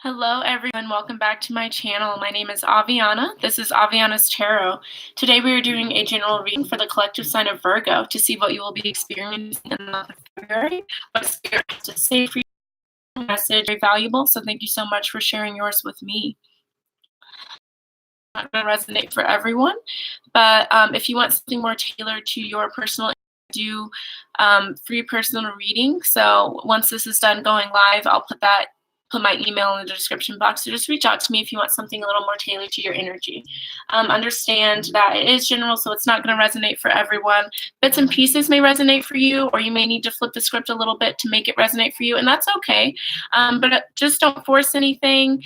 Hello, everyone. Welcome back to my channel. My name is Aviana. This is Aviana's Tarot. Today we are doing a general reading for the collective sign of Virgo to see what you will be experiencing in the month of February, what Spirit has to say for you. Message very valuable, so thank you so much for sharing yours with me. Not going to resonate for everyone, but if you want something more tailored to your personal, do free personal reading. So once this is done going live, I'll put my email in the description box. So just reach out to me if you want something a little more tailored to your energy. Understand that it is general, so it's not going to resonate for everyone. Bits and pieces may resonate for you, or you may need to flip the script a little bit to make it resonate for you, and that's okay. But just don't force anything.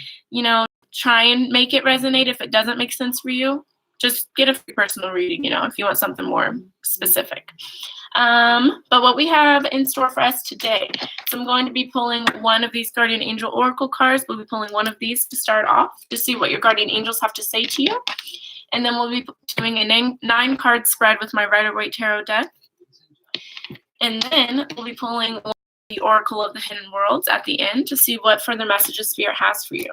Try and make it resonate. If it doesn't make sense for you, just get a free personal reading, if you want something more specific. But what we have in store for us today, so I'm going to be pulling one of these Guardian Angel Oracle cards. We'll be pulling one of these to start off to see what your Guardian Angels have to say to you. And then we'll be doing a 9-card spread with my Rider-Waite Tarot deck. And then we'll be pulling the Oracle of the Hidden Worlds at the end to see what further messages Spirit has for you.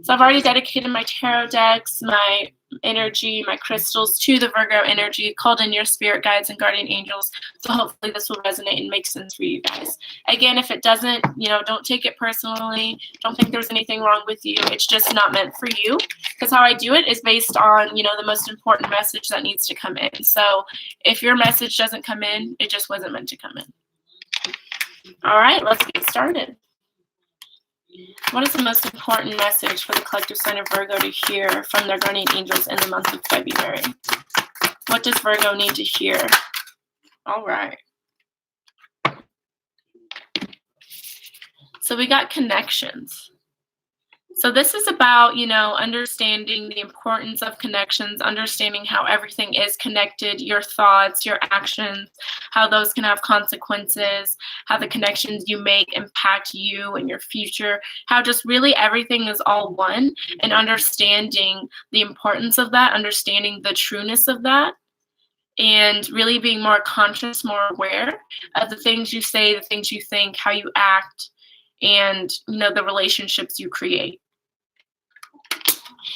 So I've already dedicated my tarot decks, my energy, my crystals to the Virgo energy, called in your spirit guides and guardian angels. So hopefully this will resonate and make sense for you guys. Again, if it doesn't, don't take it personally. Don't think there's anything wrong with you. It's just not meant for you. Because how I do it is based on, the most important message that needs to come in. So if your message doesn't come in, it just wasn't meant to come in. All right, let's get started. What is the most important message for the collective sign of Virgo to hear from their guardian angels in the month of February? What does Virgo need to hear? All right. So we got connections. So this is about, understanding the importance of connections, understanding how everything is connected, your thoughts, your actions, how those can have consequences, how the connections you make impact you and your future, how just really everything is all one, and understanding the importance of that, understanding the trueness of that, and really being more conscious, more aware of the things you say, the things you think, how you act, and, the relationships you create.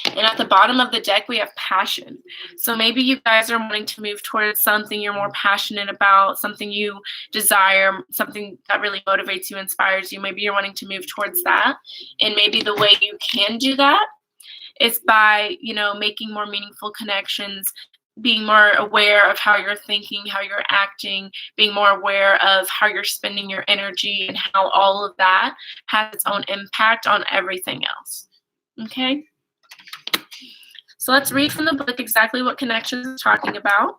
And at the bottom of the deck, we have passion. So maybe you guys are wanting to move towards something you're more passionate about, something you desire, something that really motivates you, inspires you. Maybe you're wanting to move towards that. And maybe the way you can do that is by, making more meaningful connections, being more aware of how you're thinking, how you're acting, being more aware of how you're spending your energy and how all of that has its own impact on everything else. Okay? So let's read from the book exactly what connections is talking about.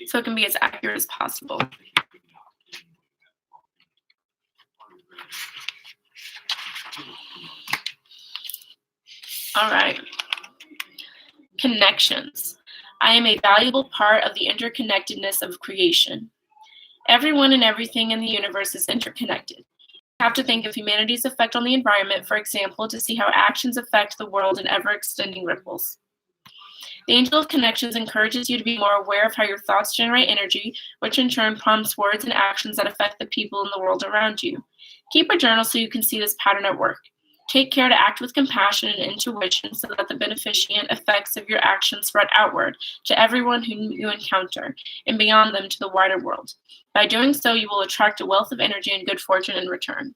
So it can be as accurate as possible. All right. Connections. I am a valuable part of the interconnectedness of creation. Everyone and everything in the universe is interconnected. You have to think of humanity's effect on the environment, for example, to see how actions affect the world in ever-extending ripples. The angel of connections encourages you to be more aware of how your thoughts generate energy, which in turn prompts words and actions that affect the people in the world around you. Keep a journal so you can see this pattern at work. Take care to act with compassion and intuition so that the beneficent effects of your actions spread outward to everyone whom you encounter and beyond them to the wider world. By doing so, you will attract a wealth of energy and good fortune in return.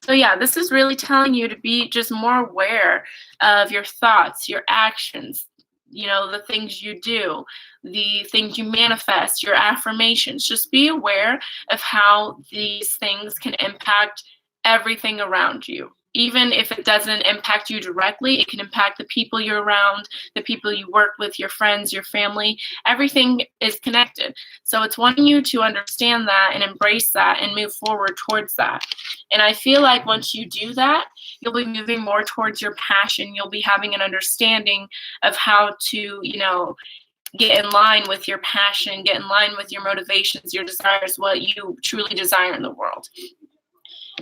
So yeah, this is really telling you to be just more aware of your thoughts, your actions, the things you do, the things you manifest, your affirmations. Just be aware of how these things can impact everything around you. Even if it doesn't impact you directly, it can impact the people you're around, the people you work with, your friends, your family. Everything is connected. So it's wanting you to understand that and embrace that and move forward towards that. And I feel like once you do that, you'll be moving more towards your passion. You'll be having an understanding of how to, get in line with your passion, get in line with your motivations, your desires, what you truly desire in the world.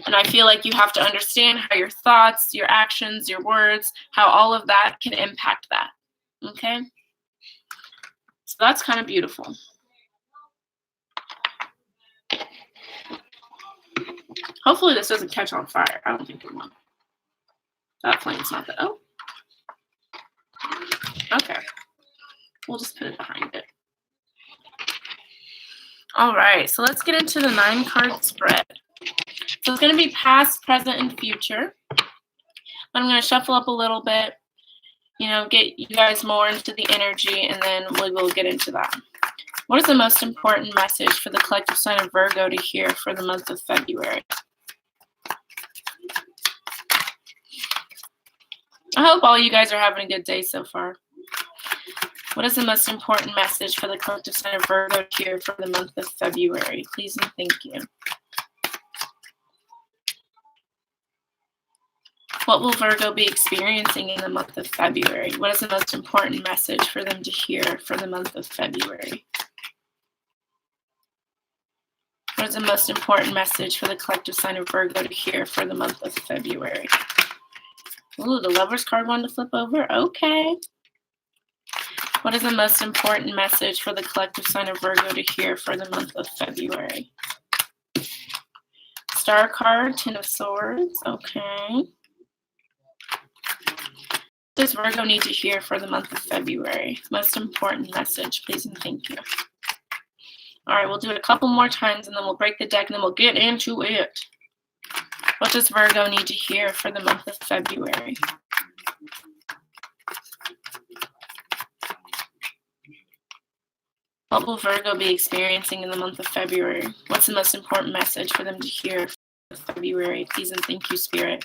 And I feel like you have to understand how your thoughts, your actions, your words, how all of that can impact that. Okay? So that's kind of beautiful. Hopefully this doesn't catch on fire. I don't think it will. That flame's not that. Oh. Okay. We'll just put it behind it. All right. So let's get into the 9-card spread. So it's going to be past, present, and future. I'm going to shuffle up a little bit, get you guys more into the energy, and then we will get into that. What is the most important message for the collective sign of Virgo to hear for the month of February? I hope all you guys are having a good day so far. What is the most important message for the collective sign of Virgo to hear for the month of February? Please and thank you. What will Virgo be experiencing in the month of February? What is the most important message for them to hear for the month of February? What is the most important message for the collective sign of Virgo to hear for the month of February? Ooh, the Lover's card wanted to flip over. Okay. What is the most important message for the collective sign of Virgo to hear for the month of February? Star card, 10 of Swords. Okay. What does Virgo need to hear for the month of February? Most important message, please and thank you. All right, we'll do it a couple more times, and then we'll break the deck, and then we'll get into it. What does Virgo need to hear for the month of February? What will Virgo be experiencing in the month of February? What's the most important message for them to hear for February? Please and thank you, Spirit.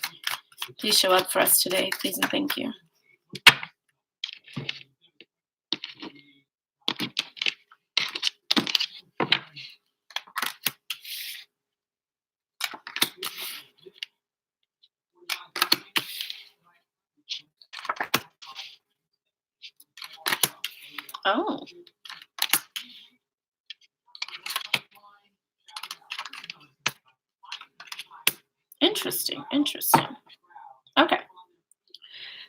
Please show up for us today. Please and thank you. Oh. Interesting. Okay.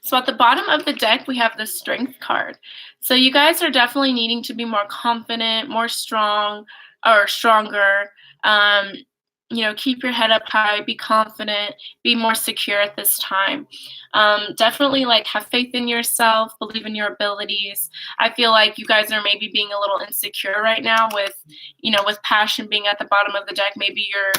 So at the bottom of the deck, we have the Strength card. So you guys are definitely needing to be more confident, more strong, or stronger. Keep your head up high, be confident, be more secure at this time. Definitely have faith in yourself, believe in your abilities. I feel like you guys are maybe being a little insecure right now with passion being at the bottom of the deck. Maybe you're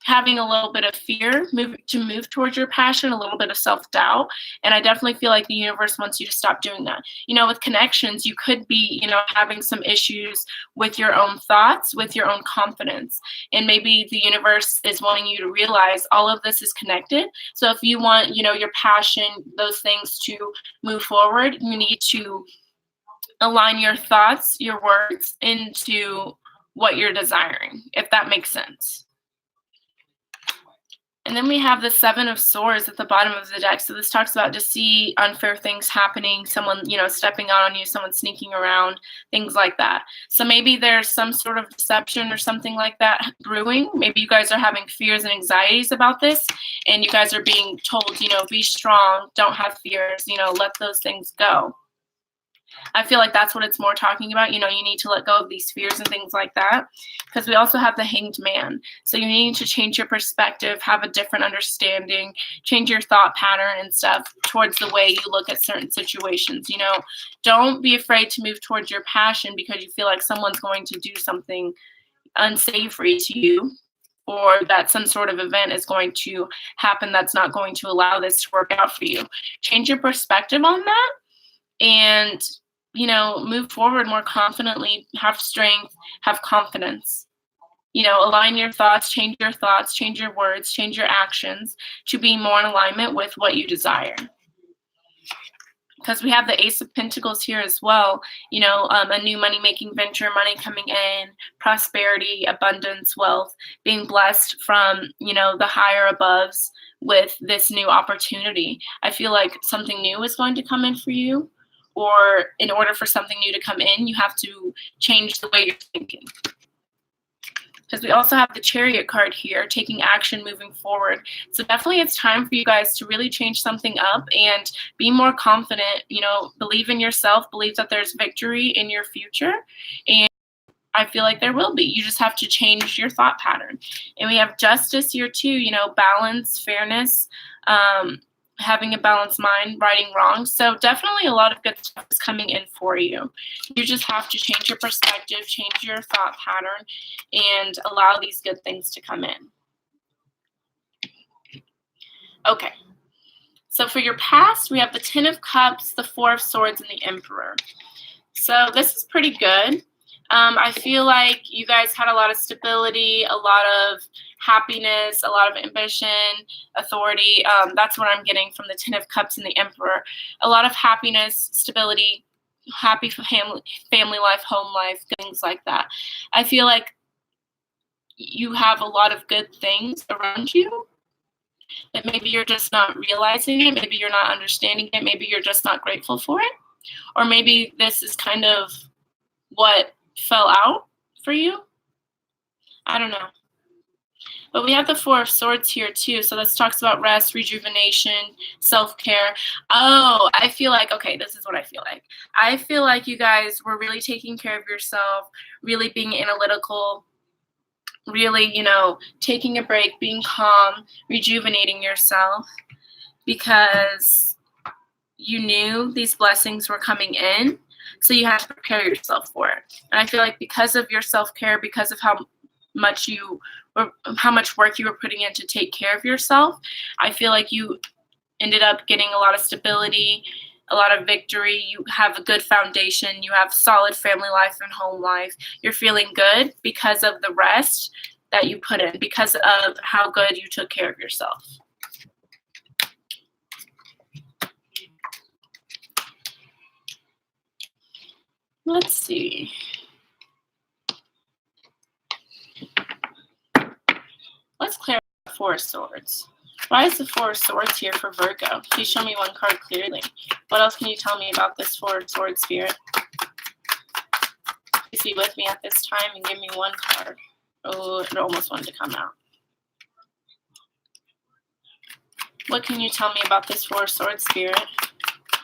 having a little bit of fear to move towards your passion, a little bit of self-doubt. And I definitely feel like the universe wants you to stop doing that. With connections, you could be, having some issues with your own thoughts, with your own confidence. And maybe the universe is wanting you to realize all of this is connected. So if you want, your passion, those things to move forward, you need to align your thoughts, your words into what you're desiring, if that makes sense. And then we have the 7 of Swords at the bottom of the deck. So this talks about deceit, unfair things happening, someone, stepping out on you, someone sneaking around, things like that. So maybe there's some sort of deception or something like that brewing. Maybe you guys are having fears and anxieties about this, and you guys are being told, be strong, don't have fears, let those things go. I feel like that's what it's more talking about. You need to let go of these fears and things like that, because we also have the Hanged Man. So you need to change your perspective, have a different understanding, change your thought pattern and stuff towards the way you look at certain situations. Don't be afraid to move towards your passion because you feel like someone's going to do something unsavory to you, or that some sort of event is going to happen that's not going to allow this to work out for you. Change your perspective on that and move forward more confidently, have strength, have confidence. Align your thoughts, change your words, change your actions to be more in alignment with what you desire. Because we have the Ace of Pentacles here as well, a new money-making venture, money coming in, prosperity, abundance, wealth, being blessed from, the higher aboves with this new opportunity. I feel like something new is going to come in for you. Or in order for something new to come in, you have to change the way you're thinking. because we also have the Chariot card here, taking action, moving forward. So definitely it's time for you guys to really change something up and be more confident, believe in yourself, believe that there's victory in your future. And I feel like there will be. You just have to change your thought pattern. And we have justice here too, balance, fairness, having a balanced mind, righting wrongs. So definitely a lot of good stuff is coming in for you. You just have to change your perspective, change your thought pattern, and allow these good things to come in. Okay. So for your past, we have the Ten of Cups, the Four of Swords, and the Emperor. So this is pretty good. I feel like you guys had a lot of stability, a lot of happiness, a lot of ambition, authority. That's what I'm getting from the Ten of Cups and the Emperor. A lot of happiness, stability, happy family life, home life, things like that. I feel like you have a lot of good things around you, but maybe you're just not realizing it. Maybe you're not understanding it. Maybe you're just not grateful for it. Or maybe this is kind of what fell out for you. I don't know. But we have the Four of Swords here too. So this talks about rest, rejuvenation, self-care. Oh, I feel like, okay, this is what I feel like. I feel like you guys were really taking care of yourself, really being analytical, really, taking a break, being calm, rejuvenating yourself, because you knew these blessings were coming in. So you have to prepare yourself for it. And I feel like because of your self-care, because of how much work you were putting in to take care of yourself, I feel like you ended up getting a lot of stability, a lot of victory. You have a good foundation. You have solid family life and home life. You're feeling good because of the rest that you put in, because of how good you took care of yourself. Let's see. Let's clarify the Four of Swords. Why is the Four of Swords here for Virgo? Please show me one card clearly. What else can you tell me about this Four of Swords, Spirit? Please be with me at this time and give me one card. Oh, it almost wanted to come out. What can you tell me about this Four of Swords, Spirit?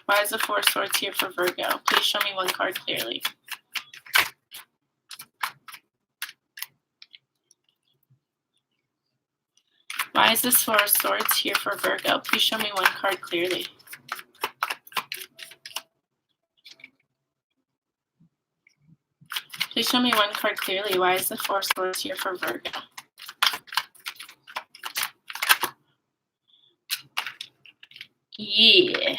Why is the Four of Swords here for Virgo? Please show me one card clearly. Why is this Four of Swords here for Virgo? Please show me one card clearly. Please show me one card clearly. Why is the Four of Swords here for Virgo? Yeah.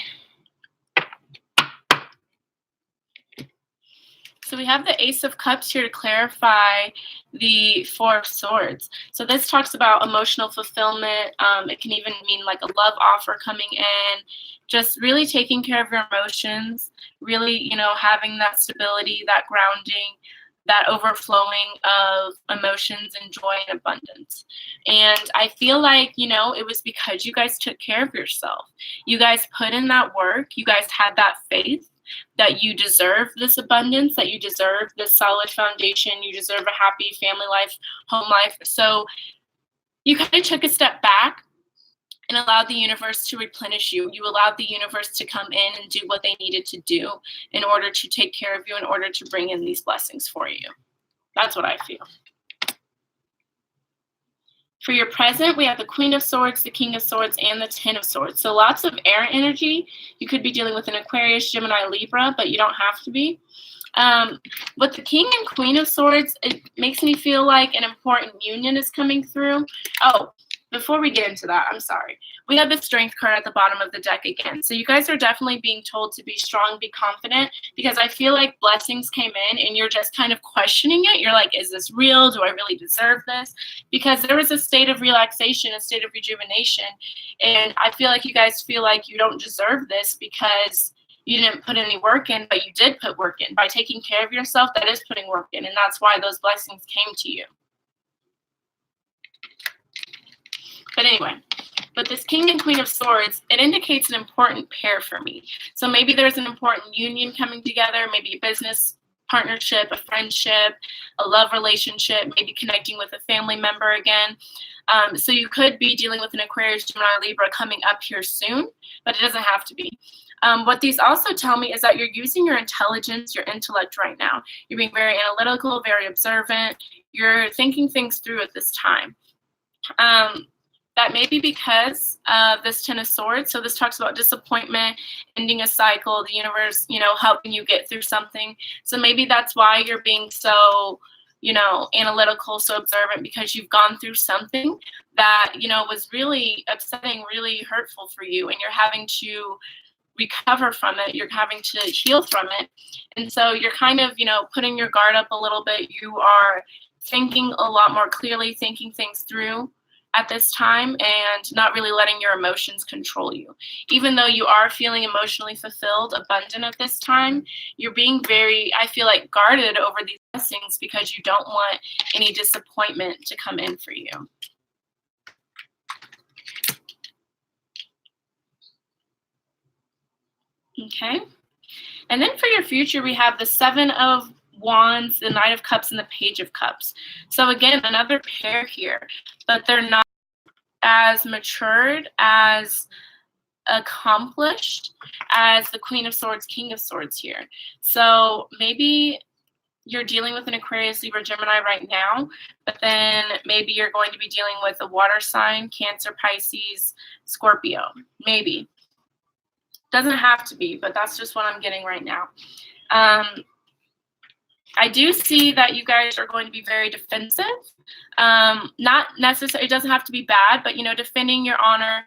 So we have the Ace of Cups here to clarify the Four of Swords. So this talks about emotional fulfillment. It can even mean like a love offer coming in, just really taking care of your emotions, really, having that stability, that grounding, that overflowing of emotions and joy and abundance. And I feel like, it was because you guys took care of yourself. You guys put in that work. You guys had that faith that you deserve this abundance, that you deserve this solid foundation, you deserve a happy family life, home life. So you kind of took a step back and allowed the universe to replenish you. You allowed the universe to come in and do what they needed to do in order to take care of you, in order to bring in these blessings for you. That's what I feel. For your present, we have the Queen of Swords, the King of Swords, and the Ten of Swords. So lots of air energy. You could be dealing with an Aquarius, Gemini, Libra, but you don't have to be. With the King and Queen of Swords, it makes me feel like an important union is coming through. Oh, before we get into that, I'm sorry. We have the Strength card at the bottom of the deck again. So you guys are definitely being told to be strong, be confident, because I feel like blessings came in and you're just kind of questioning it. You're like, is this real? Do I really deserve this? Because there was a state of relaxation, a state of rejuvenation. And I feel like you guys feel like you don't deserve this because you didn't put any work in, but you did put work in. By taking care of yourself, that is putting work in. And that's why those blessings came to you. But anyway, but this King and Queen of Swords, it indicates an important pair for me. So maybe there's an important union coming together, maybe a business partnership, a friendship, a love relationship, maybe connecting with a family member again. So you could be dealing with an Aquarius, Gemini, Libra coming up here soon, but it doesn't have to be. What these also tell me is that you're using your intelligence, your intellect right now. You're being very analytical, very observant. You're thinking things through at this time. That may be because of this Ten of Swords. So this talks about disappointment, ending a cycle, the universe, helping you get through something. So maybe that's why you're being so, analytical, so observant, because you've gone through something that, was really upsetting, really hurtful for you, and you're having to recover from it. You're having to heal from it. And so you're kind of, putting your guard up a little bit. You are thinking a lot more clearly, thinking things through at this time, and not really letting your emotions control you. Even though you are feeling emotionally fulfilled, abundant at this time, you're being very, I feel like, guarded over these blessings because you don't want any disappointment to come in for you. Okay. And then for your future, we have the Seven of Wands, the Knight of Cups, and the Page of Cups. So again, another pair here, but they're not as matured, as accomplished as the Queen of Swords, King of Swords here. So maybe you're dealing with an Aquarius, Libra, Gemini right now, but then maybe you're going to be dealing with a water sign, Cancer, Pisces, Scorpio, maybe. Doesn't have to be, but that's just what I'm getting right now. I do see that you guys are going to be very defensive. Not necessarily, it doesn't have to be bad, but, defending your honor,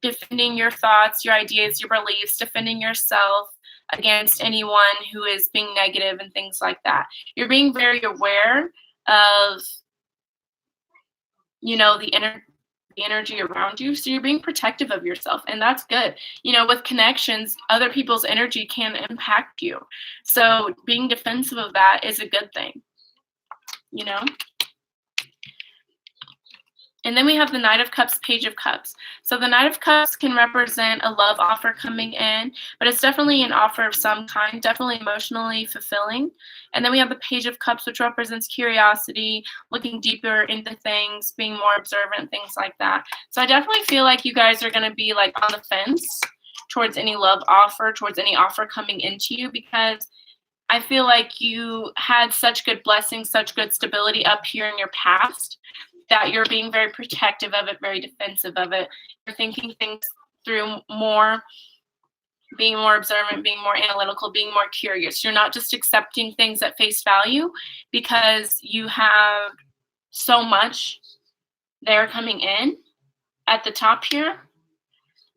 defending your thoughts, your ideas, your beliefs, defending yourself against anyone who is being negative and things like that. You're being very aware of, the energy around you. So you're being protective of yourself, and that's good. With connections, other people's energy can impact you. So being defensive of that is a good thing, And then we have the Knight of Cups, Page of Cups. So the Knight of Cups can represent a love offer coming in, but it's definitely an offer of some kind, definitely emotionally fulfilling. And then we have the Page of Cups, which represents curiosity, looking deeper into things, being more observant, things like that. So I definitely feel like you guys are going to be like on the fence towards any love offer, towards any offer coming into you, because I feel like you had such good blessings, such good stability up here in your past, that you're being very protective of it, very defensive of it. You're thinking things through more, being more observant, being more analytical, being more curious. You're not just accepting things at face value because you have so much there coming in at the top here,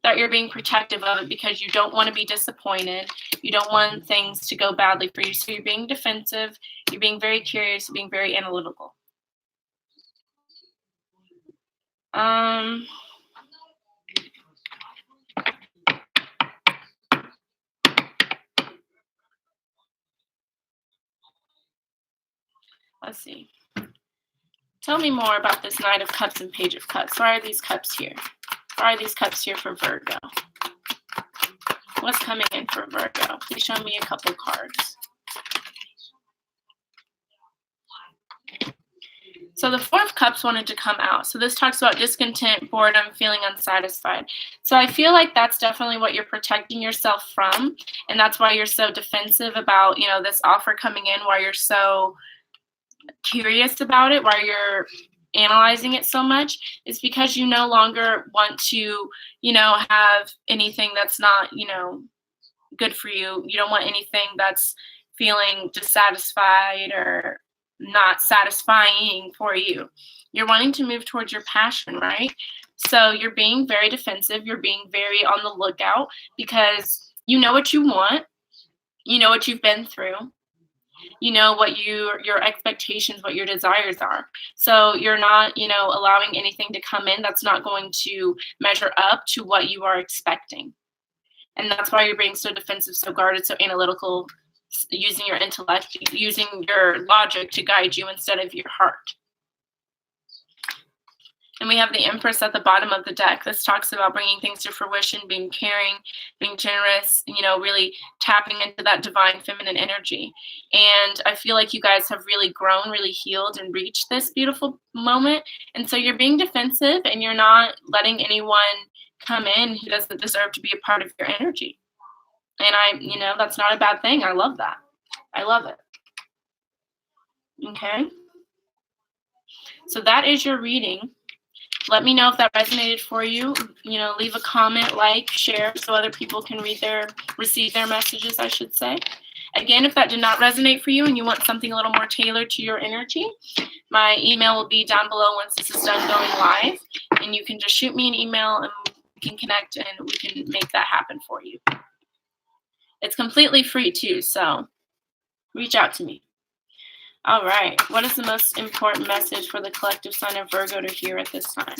that you're being protective of it because you don't want to be disappointed. You don't want things to go badly for you. So you're being defensive, you're being very curious, you're being very analytical. Let's see. Tell me more about this Knight of Cups and Page of Cups. Why are these cups here? Why are these cups here for Virgo? What's coming in for Virgo? Please show me a couple cards. So the Four of Cups wanted to come out. So this talks about discontent, boredom, feeling unsatisfied. So I feel like that's definitely what you're protecting yourself from. And that's why you're so defensive about, this offer coming in, why you're so curious about it, why you're analyzing it so much, is because you no longer want to, have anything that's not, good for you. You don't want anything that's feeling dissatisfied or not satisfying for you. You're wanting to move towards your passion, right? So you're being very defensive. You're being very on the lookout because you know what you want. You know what you've been through. You know what your expectations, what your desires are. So you're not, allowing anything to come in that's not going to measure up to what you are expecting. And that's why you're being so defensive, so guarded, so analytical, using your intellect, using your logic to guide you instead of your heart. And we have the Empress at the bottom of the deck. This talks about bringing things to fruition, being caring, being generous, really tapping into that divine feminine energy. And I feel like you guys have really grown, really healed, and reached this beautiful moment. And so you're being defensive and you're not letting anyone come in who doesn't deserve to be a part of your energy. And that's not a bad thing. I love that. I love it. Okay. So that is your reading. Let me know if that resonated for you. Leave a comment, like, share, so other people can receive their messages, I should say. Again, if that did not resonate for you and you want something a little more tailored to your energy, my email will be down below once this is done going live. And you can just shoot me an email and we can connect and we can make that happen for you. It's completely free too, so reach out to me. All right. What is the most important message for the collective sign of Virgo to hear at this time?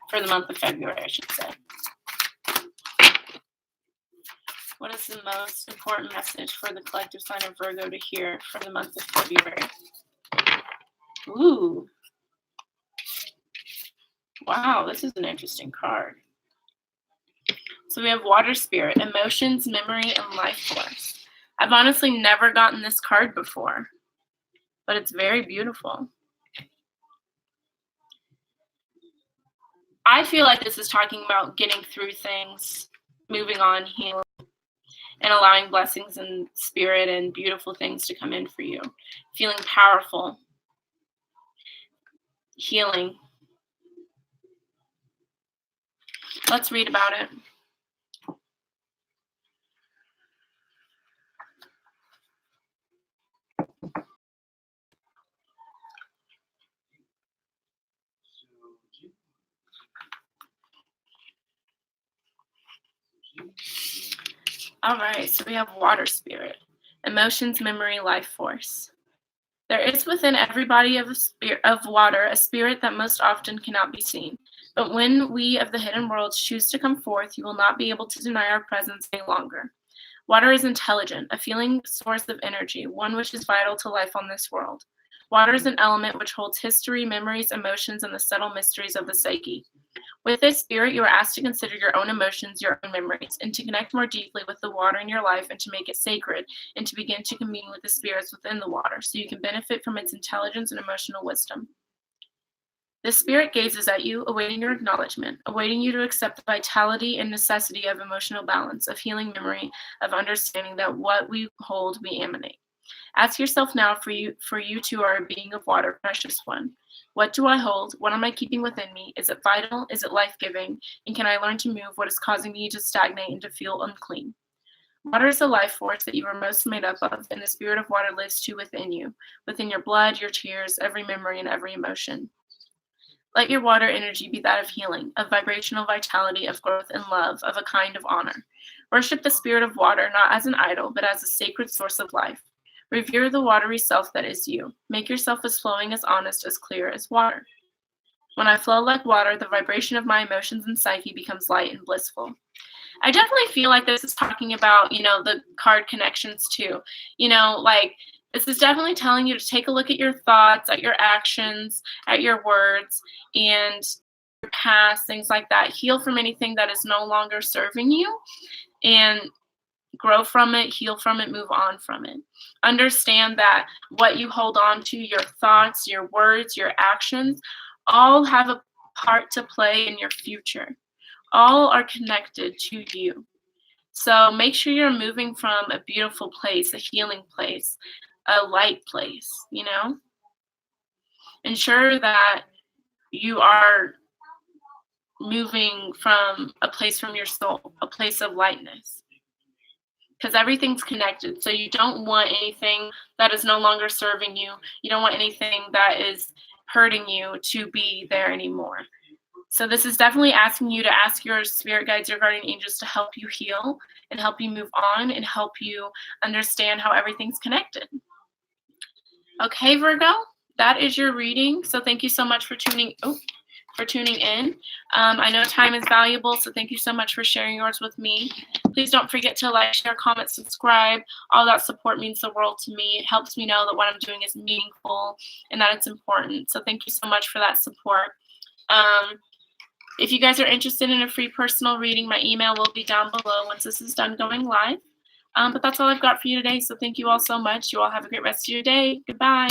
For the month of February, I should say. What is the most important message for the collective sign of Virgo to hear for the month of February? Ooh. Wow, this is an interesting card. So we have Water Spirit, Emotions, Memory, and Life Force. I've honestly never gotten this card before, but it's very beautiful. I feel like this is talking about getting through things, moving on, healing, and allowing blessings and spirit and beautiful things to come in for you. Feeling powerful, healing. Let's read about it. All right, so we have Water Spirit, Emotions, Memory, Life Force. There is within every body of water a spirit that most often cannot be seen. But when we of the hidden worlds choose to come forth, you will not be able to deny our presence any longer. Water is intelligent, a feeling source of energy, one which is vital to life on this world. Water is an element which holds history, memories, emotions, and the subtle mysteries of the psyche. With this spirit, you are asked to consider your own emotions, your own memories, and to connect more deeply with the water in your life and to make it sacred, and to begin to commune with the spirits within the water, so you can benefit from its intelligence and emotional wisdom. This spirit gazes at you, awaiting your acknowledgement, awaiting you to accept the vitality and necessity of emotional balance, of healing memory, of understanding that what we hold, we emanate. Ask yourself now, for you too are a being of water, precious one. What do I hold? What am I keeping within me? Is it vital? Is it life-giving? And can I learn to move what is causing me to stagnate and to feel unclean? Water is the life force that you are most made up of, and the spirit of water lives too within you, within your blood, your tears, every memory, and every emotion. Let your water energy be that of healing, of vibrational vitality, of growth and love, of a kind of honor. Worship the spirit of water not as an idol, but as a sacred source of life. Revere the watery self that is you. Make yourself as flowing, as honest, as clear as water. When I flow like water, the vibration of my emotions and psyche becomes light and blissful. I definitely feel like this is talking about, the card connections too. This is definitely telling you to take a look at your thoughts, at your actions, at your words, and your past, things like that. Heal from anything that is no longer serving you, and grow from it, heal from it, move on from it. Understand that what you hold on to, your thoughts, your words, your actions, all have a part to play in your future. All are connected to you. So make sure you're moving from a beautiful place, a healing place, a light place, Ensure that you are moving from a place from your soul, a place of lightness. Because everything's connected. So you don't want anything that is no longer serving you. You don't want anything that is hurting you to be there anymore. So this is definitely asking you to ask your spirit guides, your guardian angels, to help you heal and help you move on and help you understand how everything's connected. Okay, Virgo, that is your reading. So thank you so much for tuning in. I know time is valuable, so thank you so much for sharing yours with me. Please don't forget to like, share, comment, subscribe. All that support means the world to me. It helps me know that what I'm doing is meaningful and that it's important. So thank you so much for that support. If you guys are interested in a free personal reading, my email will be down below once this is done going live. But that's all I've got for you today. So thank you all so much. You all have a great rest of your day. Goodbye.